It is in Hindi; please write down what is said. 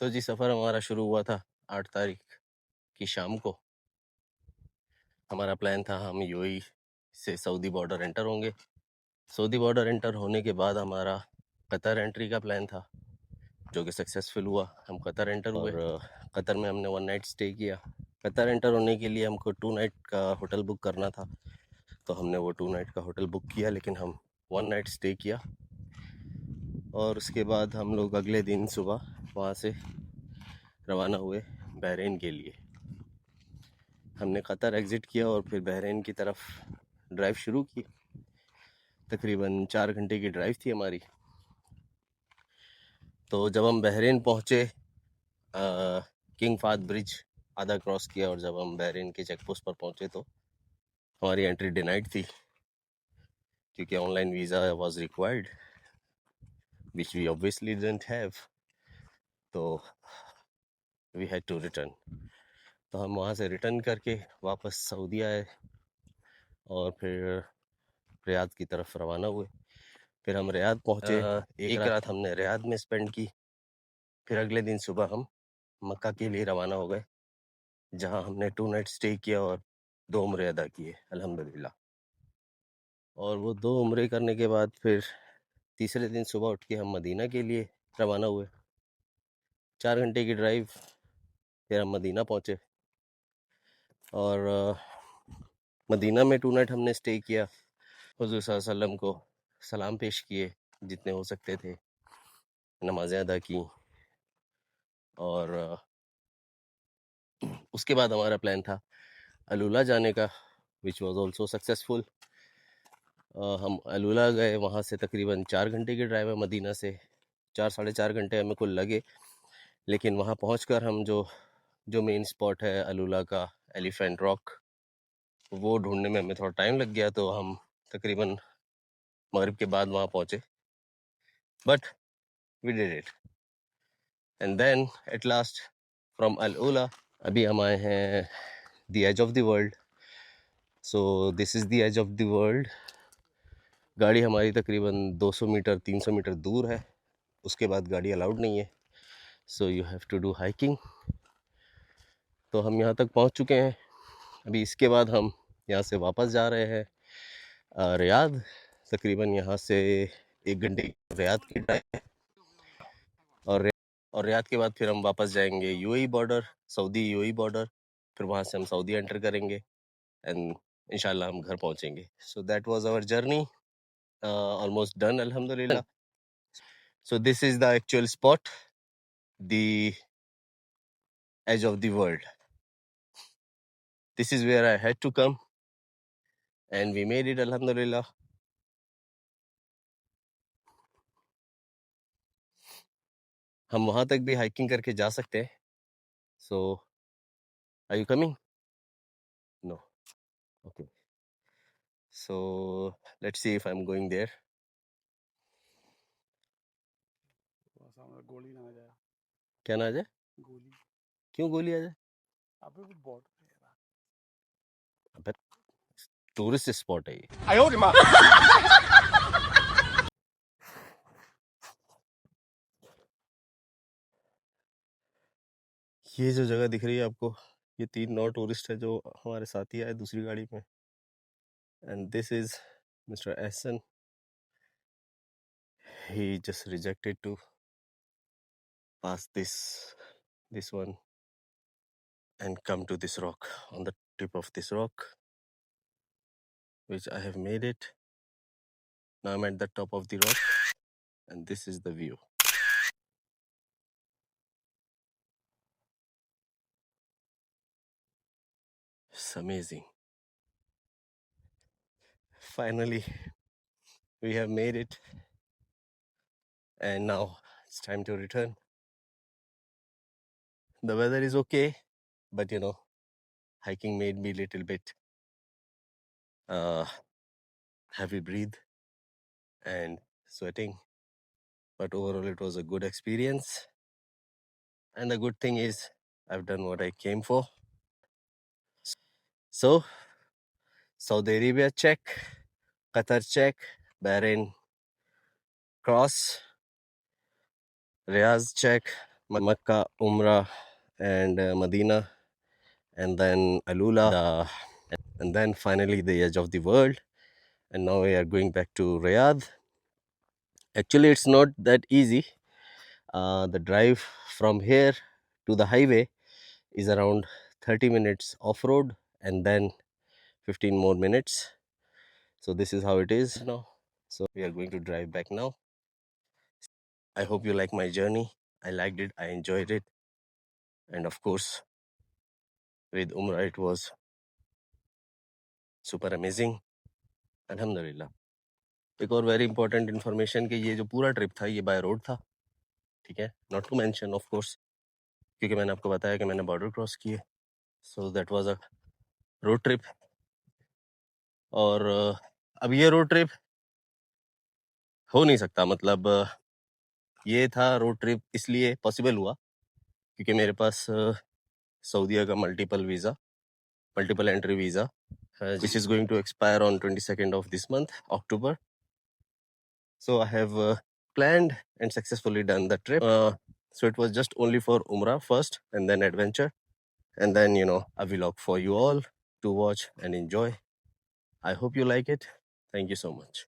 तो जी सफ़र हमारा शुरू हुआ था 8 तारीख की शाम को। हमारा प्लान था हम यूएई से सऊदी बॉर्डर एंटर होंगे। सऊदी बॉर्डर एंटर होने के बाद हमारा कतर एंट्री का प्लान था, जो कि सक्सेसफुल हुआ। हम कतर एंटर हुए और कतर में हमने 1 नाइट स्टे किया। कतर एंटर होने के लिए हमको 2 नाइट का होटल बुक करना था, तो हमने वो 2 नाइट का होटल बुक किया, लेकिन हम 1 नाइट स्टे किया। और उसके बाद हम लोग अगले दिन सुबह वहाँ से रवाना हुए बहरीन के लिए। हमने कतर एग्ज़िट किया और फिर बहरीन की तरफ ड्राइव शुरू की। तकरीबन 4 घंटे की ड्राइव थी हमारी। तो जब हम बहरीन पहुँचे, किंग फाहद ब्रिज आधा क्रॉस किया, और जब हम बहरीन के चेक पोस्ट पर पहुँचे तो हमारी एंट्री डिनाइड थी, क्योंकि online visa was required, which we obviously didn't have. तो वी हैड टू रिटर्न। तो हम वहाँ से रिटर्न करके वापस सऊदी आए और फिर रियाद की तरफ रवाना हुए। फिर हम रियाद पहुँचे। एक रात हमने रियाद में स्पेंड की। फिर अगले दिन सुबह हम मक्का के लिए रवाना हो गए, जहाँ हमने 2 नाइट स्टे किया और 2 उम्रे अदा किए अल्हम्दुलिल्लाह। और वो 2 उम्रे करने के बाद फिर तीसरे दिन सुबह उठ के हम मदीना के लिए रवाना हुए। 4 घंटे की ड्राइव, फिर हम मदीना पहुँचे और मदीना में 2 नाइट हमने स्टे किया। हुज़ूर सल्लल्लाहु अलैहि वसल्लम को सलाम पेश किए जितने हो सकते थे, नमाज़ें अदा की, और उसके बाद हमारा प्लान था अलुला जाने का, विच वाज आल्सो सक्सेसफुल। हम अलुला गए। वहाँ से तकरीबन 4 घंटे की ड्राइव है मदीना से। 4 साढ़े 4 घंटे हमें कुल लगे, लेकिन वहाँ पहुँचकर हम जो मेन स्पॉट है अलुला का, एलिफेंट रॉक, वो ढूंढने में हमें थोड़ा टाइम लग गया। तो हम तकरीबन मगरिब के बाद वहाँ पहुँचे, but we did it. And then at last from AlUla अभी हम आए हैं the edge of the world. So this is the edge of the world. गाड़ी हमारी तकरीबन 200 मीटर 300 मीटर दूर है, उसके बाद गाड़ी अलाउड नहीं है। So you have to do hiking. तो हम यहाँ तक पहुँच चुके हैं। अभी इसके बाद हम यहाँ से वापस जा रहे हैं रियाद। तकरीबन यहाँ से 1 घंटे रियाद की ड्राइव है, और रियाद के बाद फिर हम वापस जाएंगे UAE border, Saudi UAE border. फिर वहाँ से हम सऊदी एंटर करेंगे एंड इंशाल्लाह हम घर पहुँचेंगे। So that was our journey, almost done अल्हम्दुलिल्लाह। So this is the actual spot, the edge of the world. This is where I had to come and we made it alhamdulillah. हम वहाँ तक भी हाइकिंग करके जा सकते हैं। So are you coming? No. Okay. So let's see if I'm going there. गोली ना आ जाए। क्या ना आ जाए? गोली क्यों गोली आ जाए? अबे वो बॉर्डर अबे टूरिस्ट स्पॉट है ये। आयो रे माँ। ये जो जगह दिख रही है आपको, ये 3 और टूरिस्ट है जो हमारे साथ ही आए दूसरी गाड़ी में। And this is mister Ehsan. he just rejected to pass this one and come to this rock. On the tip of this rock, which I have made it. Now I'm at the top of the rock and this is the view. It's amazing. Finally we have made it, and now it's time to return. The weather is okay, but you know, hiking made me a little bit heavy breathe and sweating, but overall it was a good experience. And the good thing is I've done what I came for. So Saudi Arabia check, Qatar check, Bahrain cross, Riyadh check, Makkah, Umrah, and Medina, and then Alula, and then finally the edge of the world. And now we are going back to Riyadh. Actually, it's not that easy. The drive from here to the highway is around 30 minutes off road and then 15 more minutes. So, this is how it is now. So, we are going to drive back now. I hope you like my journey. I liked it, I enjoyed it. And of course, with Umrah, it was super amazing. Alhamdulillah. एक और वेरी इंपॉर्टेंट इन्फॉर्मेशन कि ये जो पूरा ट्रिप था ये बाय रोड था, ठीक है, not to mention of course, क्योंकि मैंने आपको बताया कि मैंने बॉर्डर क्रॉस किए, so that was a road trip. और अब ये रोड ट्रिप हो नहीं सकता, मतलब ये था रोड ट्रिप इसलिए पॉसिबल हुआ क्योंकि मेरे पास सऊदीया का multiple entry visa which is going to expire on 22nd of this month, October. So I have planned and successfully done the trip. So it was just only for Umrah first and then adventure. And then, a vlog for you all to watch and enjoy. I hope you like it. Thank you so much.